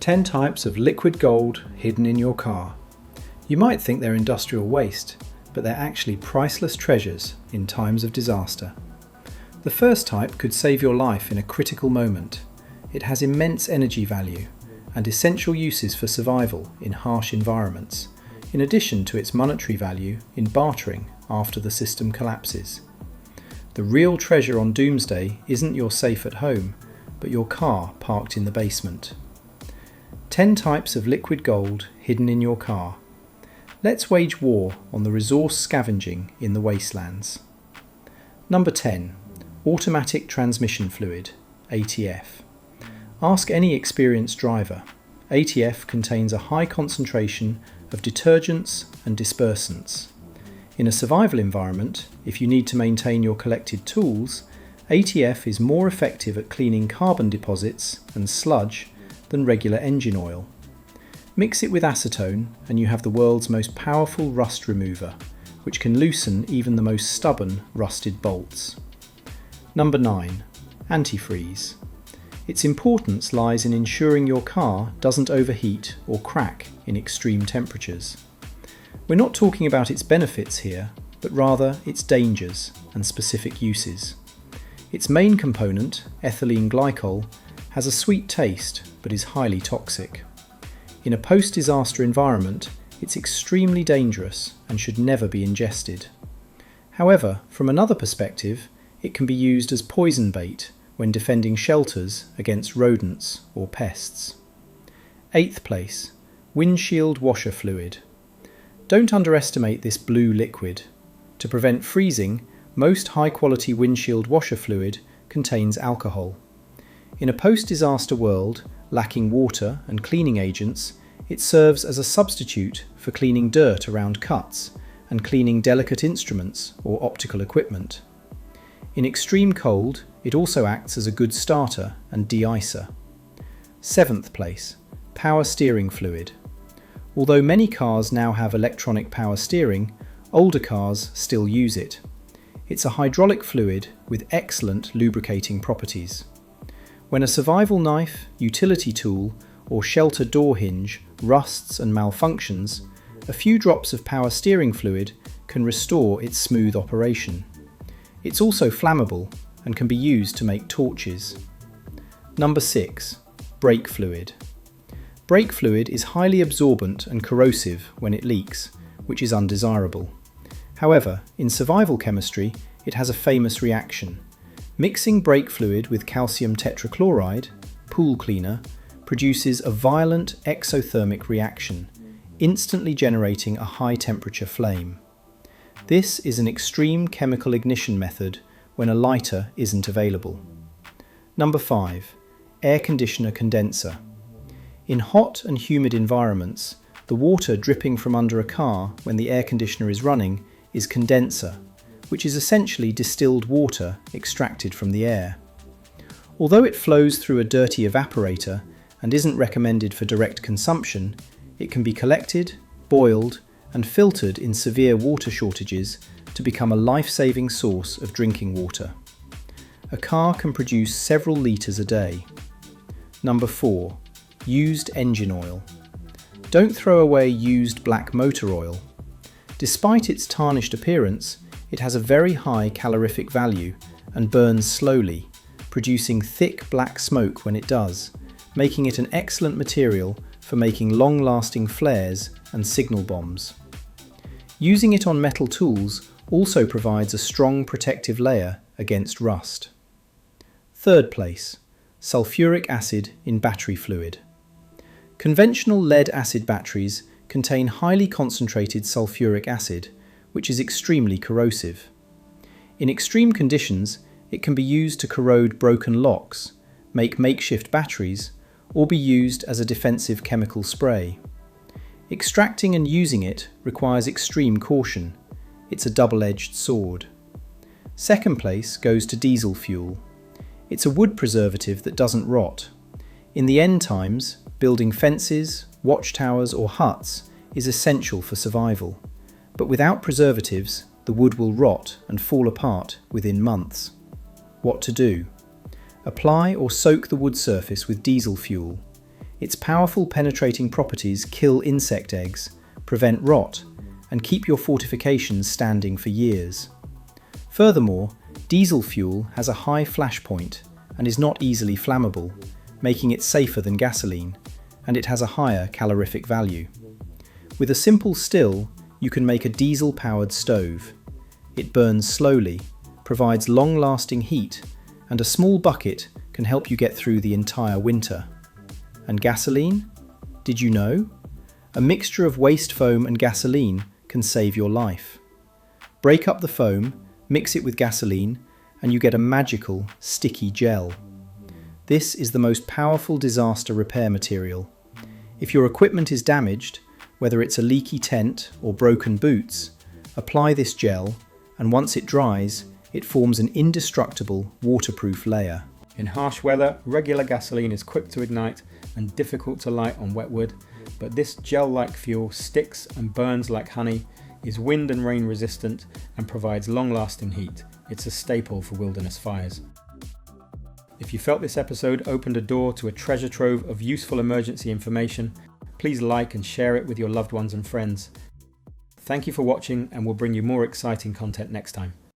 10 types of liquid gold hidden in your car. You might think they're industrial waste, but they're actually priceless treasures in times of disaster. The first type could save your life in a critical moment. It has immense energy value and essential uses for survival in harsh environments, in addition to its monetary value in bartering after the system collapses. The real treasure on doomsday isn't your safe at home, but your car parked in the basement. 10 types of liquid gold hidden in your car. Let's wage war on the resource scavenging in the wastelands. Number 10. Automatic transmission fluid, ATF. Ask any experienced driver. ATF contains a high concentration of detergents and dispersants. In a survival environment, if you need to maintain your collected tools, ATF is more effective at cleaning carbon deposits and sludge than regular engine oil. Mix it with acetone and you have the world's most powerful rust remover, which can loosen even the most stubborn rusted bolts. Number 9. Antifreeze. Its importance lies in ensuring your car doesn't overheat or crack in extreme temperatures. We're not talking about its benefits here, but rather its dangers and specific uses. Its main component, ethylene glycol, has a sweet taste but is highly toxic. In a post-disaster environment, it's extremely dangerous and should never be ingested. However, from another perspective, it can be used as poison bait when defending shelters against rodents or pests. 8th place, windshield washer fluid. Don't underestimate this blue liquid. To prevent freezing, most high-quality windshield washer fluid contains alcohol. In a post-disaster world, lacking water and cleaning agents, it serves as a substitute for cleaning dirt around cuts and cleaning delicate instruments or optical equipment. In extreme cold, it also acts as a good starter and de-icer. 7th place, power steering fluid. Although many cars now have electronic power steering, older cars still use it. It's a hydraulic fluid with excellent lubricating properties. When a survival knife, utility tool, or shelter door hinge rusts and malfunctions, a few drops of power steering fluid can restore its smooth operation. It's also flammable and can be used to make torches. Number 6. Brake fluid. Brake fluid is highly absorbent and corrosive when it leaks, which is undesirable. However, in survival chemistry, it has a famous reaction. Mixing brake fluid with calcium tetrachloride, pool cleaner, produces a violent exothermic reaction, instantly generating a high-temperature flame. This is an extreme chemical ignition method when a lighter isn't available. Number 5. Air conditioner condenser. In hot and humid environments, the water dripping from under a car when the air conditioner is running is condenser, which is essentially distilled water extracted from the air. Although it flows through a dirty evaporator and isn't recommended for direct consumption, it can be collected, boiled, and filtered in severe water shortages to become a life-saving source of drinking water. A car can produce several litres a day. Number 4. Used engine oil. Don't throw away used black motor oil. Despite its tarnished appearance, it has a very high calorific value and burns slowly, producing thick black smoke when it does, making it an excellent material for making long-lasting flares and signal bombs. Using it on metal tools also provides a strong protective layer against rust. 3rd place, sulfuric acid in battery fluid. Conventional lead-acid batteries contain highly concentrated sulfuric acid, which is extremely corrosive. In extreme conditions, it can be used to corrode broken locks, make makeshift batteries, or be used as a defensive chemical spray. Extracting and using it requires extreme caution. It's a double-edged sword. 2nd place goes to diesel fuel. It's a wood preservative that doesn't rot. In the end times, building fences, watchtowers, or huts is essential for survival. But without preservatives, the wood will rot and fall apart within months. What to do? Apply or soak the wood surface with diesel fuel. Its powerful penetrating properties kill insect eggs, prevent rot, and keep your fortifications standing for years. Furthermore, diesel fuel has a high flash point and is not easily flammable, making it safer than gasoline, and it has a higher calorific value. With a simple still, you can make a diesel-powered stove. It burns slowly, provides long-lasting heat, and a small bucket can help you get through the entire winter. And gasoline? Did you know? A mixture of waste foam and gasoline can save your life. Break up the foam, mix it with gasoline, and you get a magical, sticky gel. This is the most powerful disaster repair material. If your equipment is damaged, whether it's a leaky tent or broken boots, apply this gel, and once it dries, it forms an indestructible, waterproof layer. In harsh weather, regular gasoline is quick to ignite and difficult to light on wet wood, but this gel-like fuel sticks and burns like honey, is wind and rain resistant, and provides long-lasting heat. It's a staple for wilderness fires. If you felt this episode opened a door to a treasure trove of useful emergency information, please like and share it with your loved ones and friends. Thank you for watching, and we'll bring you more exciting content next time.